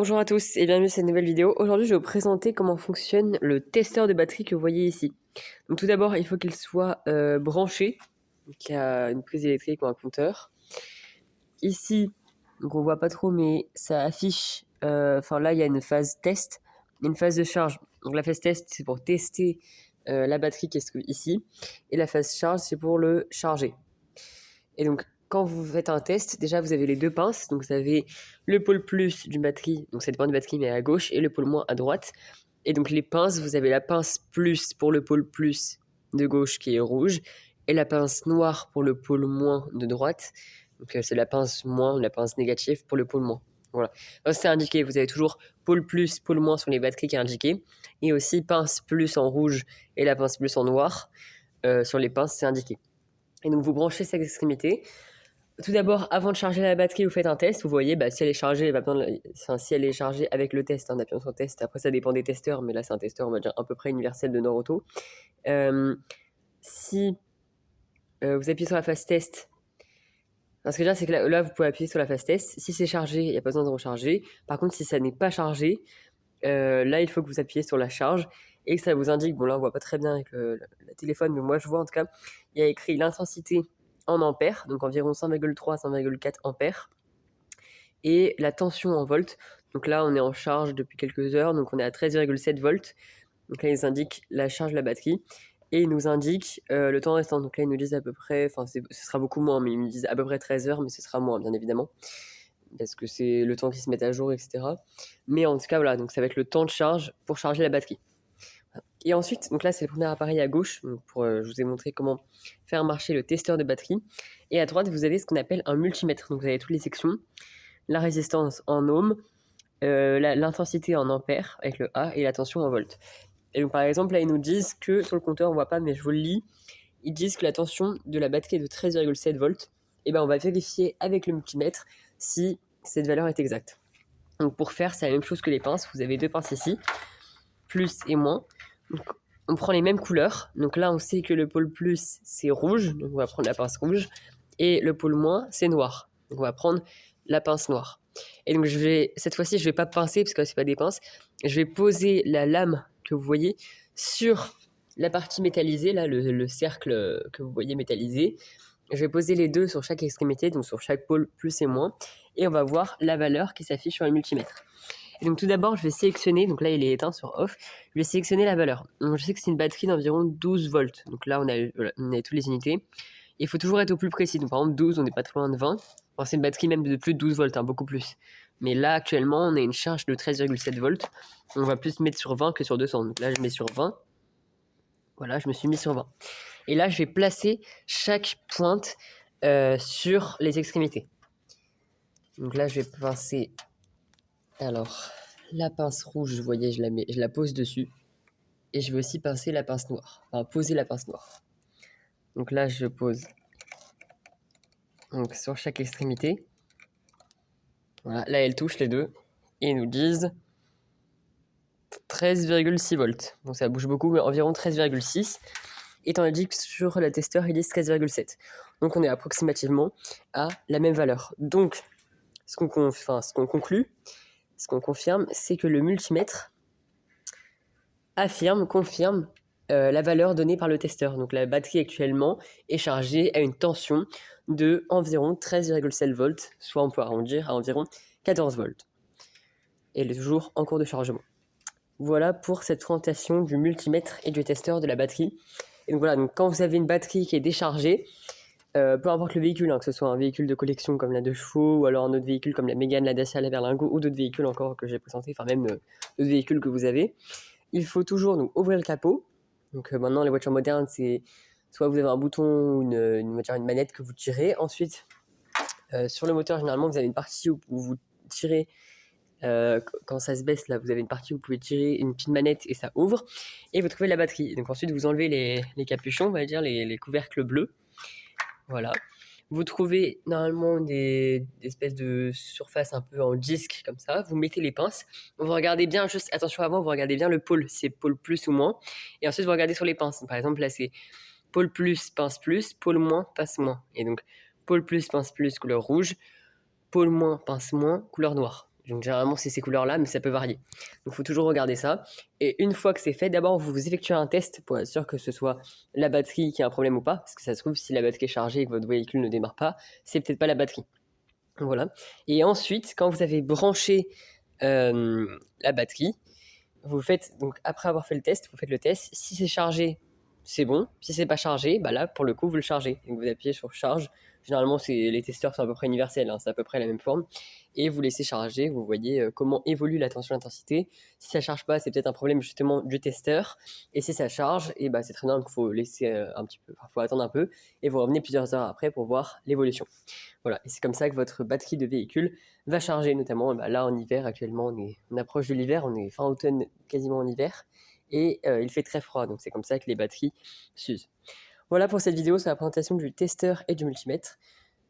Bonjour à tous et bienvenue à cette nouvelle vidéo. Aujourd'hui, je vais vous présenter comment fonctionne le testeur de batterie que vous voyez ici. Donc tout d'abord, il faut qu'il soit branché, donc il y a une prise électrique ou un compteur. Ici, donc on voit pas trop, mais ça affiche, là il y a une phase test, une phase de charge. Donc la phase test, c'est pour tester la batterie qui est ici, et la phase charge, c'est pour le charger. Et donc, quand vous faites un test, déjà vous avez les deux pinces. Donc, vous avez le pôle plus d'une batterie, donc cette pointe de batterie mais à gauche, et le pôle moins à droite. Et donc, les pinces, vous avez la pince plus pour le pôle plus de gauche qui est rouge, et la pince noire pour le pôle moins de droite. Donc, c'est la pince moins, la pince négative pour le pôle moins. Voilà. Donc, c'est indiqué, vous avez toujours pôle plus, pôle moins sur les batteries qui est indiqué. Et aussi pince plus en rouge et la pince plus en noir. Sur les pinces, c'est indiqué. Et donc, vous branchez cette extrémité. Tout d'abord, avant de charger la batterie, vous faites un test. Vous voyez, si elle est chargée, si elle est chargée avec le test, en appuyant sur test. Après, ça dépend des testeurs, mais là, c'est un testeur, on va dire, à peu près universel de Nord-Auto. Si vous appuyez sur la phase test, ce que je veux dire, c'est que là, vous pouvez appuyer sur la phase test. Si c'est chargé, il n'y a pas besoin de recharger. Par contre, si ça n'est pas chargé, là, il faut que vous appuyiez sur la charge et que ça vous indique, bon là, on voit pas très bien avec le téléphone, mais moi, je vois en tout cas, il y a écrit l'intensité en ampères, donc environ 1,3 à 1,4 ampères, et la tension en volts. Donc là, on est en charge depuis quelques heures, donc on est à 13,7 volts. Donc là, ils indiquent la charge de la batterie, et ils nous indiquent le temps restant. Donc là, ils nous disent à peu près, ce sera beaucoup moins, mais ils me disent à peu près 13 heures, mais ce sera moins, bien évidemment, parce que c'est le temps qui se met à jour, etc. Mais en tout cas, voilà, donc ça va être le temps de charge pour charger la batterie. Et ensuite, donc là, c'est le premier appareil à gauche, donc je vous ai montré comment faire marcher le testeur de batterie. Et à droite, vous avez ce qu'on appelle un multimètre. Donc vous avez toutes les sections, la résistance en ohms, l'intensité en ampères avec le A et la tension en volts. Et donc par exemple, là, ils nous disent que, sur le compteur, on voit pas, mais je vous le lis, ils disent que la tension de la batterie est de 13,7 volts. Et ben on va vérifier avec le multimètre si cette valeur est exacte. Donc pour faire, c'est la même chose que les pinces. Vous avez deux pinces ici, plus et moins. Donc, on prend les mêmes couleurs. Donc là, on sait que le pôle plus, c'est rouge. Donc on va prendre la pince rouge. Et le pôle moins, c'est noir. Donc on va prendre la pince noire. Et donc cette fois-ci, je ne vais pas pincer parce que c'est pas des pinces. Je vais poser la lame que vous voyez sur la partie métallisée, là, le cercle que vous voyez métallisé. Je vais poser les deux sur chaque extrémité, donc sur chaque pôle plus et moins. Et on va voir la valeur qui s'affiche sur le multimètre. Et donc tout d'abord, je vais sélectionner, donc là il est éteint sur off, je vais sélectionner la valeur. Donc je sais que c'est une batterie d'environ 12 volts. Donc là on a toutes les unités. Il faut toujours être au plus précis. Donc par exemple 12, on n'est pas trop loin de 20. Enfin, c'est une batterie même de plus de 12 volts, beaucoup plus. Mais là actuellement, on a une charge de 13,7 volts. On va plus mettre sur 20 que sur 200. Donc là je mets sur 20. Voilà, je me suis mis sur 20. Et là je vais placer chaque pointe sur les extrémités. Donc là je vais pincer. Alors, la pince rouge, vous voyez, je la pose dessus. Et je vais aussi pincer la pince noire. Enfin, poser la pince noire. Donc là, je pose donc, sur chaque extrémité. Voilà, là, elles touchent les deux. Et ils nous disent 13,6 volts. Donc ça bouge beaucoup, mais environ 13,6. Étant donné que sur la testeur, ils disent 13,7. Donc on est approximativement à la même valeur. Donc, ce qu'on conclut, ce qu'on confirme, c'est que le multimètre confirme la valeur donnée par le testeur. Donc la batterie actuellement est chargée à une tension de environ 13,7 volts, soit on peut arrondir à environ 14 volts. Et elle est toujours en cours de chargement. Voilà pour cette présentation du multimètre et du testeur de la batterie. Et donc voilà, donc quand vous avez une batterie qui est déchargée, peu importe le véhicule, que ce soit un véhicule de collection comme la 2 chevaux, ou alors un autre véhicule comme la Mégane, la Dacia, la Berlingo, ou d'autres véhicules encore que j'ai présentés, enfin même d'autres véhicules que vous avez, il faut toujours donc ouvrir le capot. Donc maintenant, les voitures modernes, c'est soit vous avez un bouton ou une manette que vous tirez. Ensuite, sur le moteur, généralement, vous avez une partie où vous tirez. Quand ça se baisse, là, vous avez une partie où vous pouvez tirer une petite manette et ça ouvre. Et vous trouvez la batterie. Donc ensuite, vous enlevez les capuchons, on va dire, les couvercles bleus. Voilà. Vous trouvez normalement des espèces de surfaces un peu en disque comme ça. Vous mettez les pinces. Vous regardez bien, juste attention avant, vous regardez bien le pôle, si c'est pôle plus ou moins. Et ensuite, vous regardez sur les pinces. Par exemple, là, c'est pôle plus, pince plus, pôle moins, pince moins. Et donc, pôle plus, pince plus, couleur rouge. Pôle moins, pince moins, couleur noire. Donc généralement c'est ces couleurs-là, mais ça peut varier. Donc il faut toujours regarder ça. Et une fois que c'est fait, d'abord vous effectuez un test pour être sûr que ce soit la batterie qui a un problème ou pas. Parce que ça se trouve, si la batterie est chargée et que votre véhicule ne démarre pas, c'est peut-être pas la batterie. Voilà. Et ensuite, quand vous avez branché la batterie, vous faites, donc après avoir fait le test, vous faites le test. Si c'est chargé, c'est bon. Si c'est pas chargé, bah là, pour le coup, vous le chargez. Donc vous appuyez sur charge. Généralement, les testeurs sont à peu près universels, hein, c'est à peu près la même forme. Et vous laissez charger, vous voyez comment évolue la tension-intensité. Si ça charge pas, c'est peut-être un problème justement du testeur. Et si ça charge, et bah, c'est très bien, donc il faut laisser un petit peu, faut attendre un peu. Et vous revenez plusieurs heures après pour voir l'évolution. Voilà, et c'est comme ça que votre batterie de véhicule va charger, notamment bah, là en hiver, actuellement on approche de l'hiver, on est fin automne, quasiment en hiver, et il fait très froid, donc c'est comme ça que les batteries s'usent. Voilà pour cette vidéo sur la présentation du testeur et du multimètre.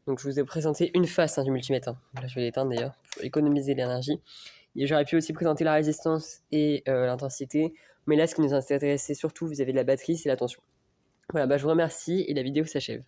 Donc je vous ai présenté une face du multimètre, hein. Là je vais l'éteindre d'ailleurs, pour économiser l'énergie. Et j'aurais pu aussi présenter la résistance et l'intensité, mais là ce qui nous intéressait surtout vis-à-vis de la batterie, c'est la tension. Voilà, bah, je vous remercie et la vidéo s'achève.